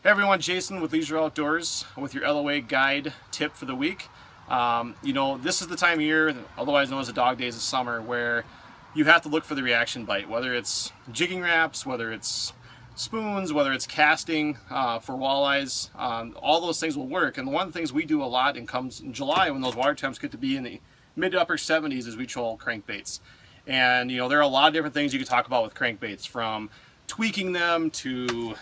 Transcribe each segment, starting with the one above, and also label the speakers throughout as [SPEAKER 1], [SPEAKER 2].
[SPEAKER 1] Hey everyone, Jason with Leisure Outdoors with your LOA guide tip for the week. This is the time of year, otherwise known as the dog days of summer, where you have to look for the reaction bite, whether it's jigging wraps, whether it's spoons, whether it's casting for walleyes. All those things will work. And one of the things we do a lot and comes in July when those water temps get to be in the mid to upper 70s is we troll crankbaits. And there are a lot of different things you can talk about with crankbaits, from tweaking them to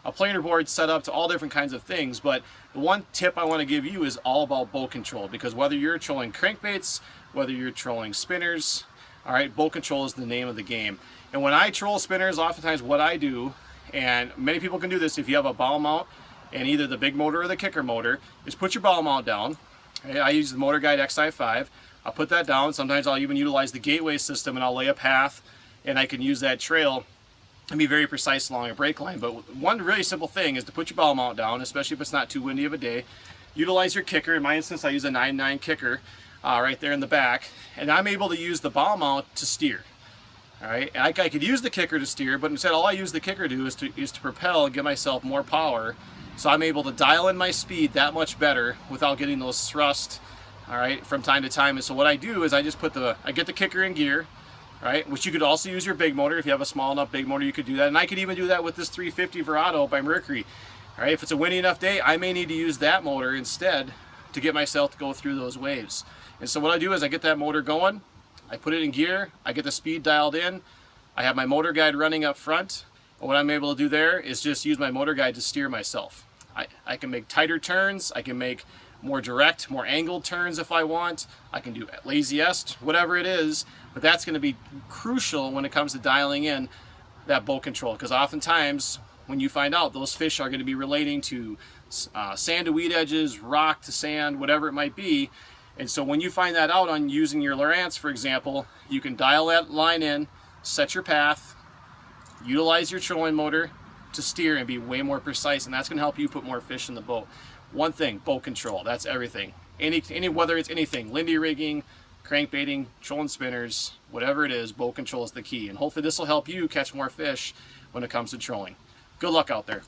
[SPEAKER 1] a planer board setup to all different kinds of things. But the one tip I want to give you is all about boat control, because whether you're trolling crankbaits, whether you're trolling spinners, all right, boat control is the name of the game. And when I troll spinners, oftentimes what I do, and many people can do this if you have a bow mount and either the big motor or the kicker motor, is put your bow mount down. Okay, I use the Motor Guide XI5. I'll put that down. Sometimes I'll even utilize the gateway system and I'll lay a path and I can use that trail and be very precise along a brake line. But one really simple thing is to put your bow mount down, especially if it's not too windy of a day. Utilize your kicker. In my instance, I use a 9.9 kicker right there in the back, and I'm able to use the bow mount to steer. All right, and I could use the kicker to steer, but instead all I use the kicker to do is to propel and give myself more power, so I'm able to dial in my speed that much better without getting those thrust, all right, from time to time. And so what I do is I just I get the kicker in gear, right, which you could also use your big motor. If you have a small enough big motor, you could do that. And I could even do that with this 350 Verado by Mercury. All right, if it's a windy enough day, I may need to use that motor instead to get myself to go through those waves. And so what I do is I get that motor going, I put it in gear, I get the speed dialed in, I have my motor guide running up front, and what I'm able to do there is just use my motor guide to steer myself. I can make tighter turns, I can make more direct, more angled turns if I want, I can do laziest, whatever it is, but that's going to be crucial when it comes to dialing in that boat control, because oftentimes when you find out, those fish are going to be relating to sand to weed edges, rock to sand, whatever it might be. And so when you find that out on using your Lowrance, for example, you can dial that line in, set your path, utilize your trolling motor to steer and be way more precise, and that's going to help you put more fish in the boat. One thing, boat control, that's everything. Whether it's anything, lindy rigging, crankbaiting, trolling spinners, whatever it is, boat control is the key. And hopefully this will help you catch more fish when it comes to trolling. Good luck out there.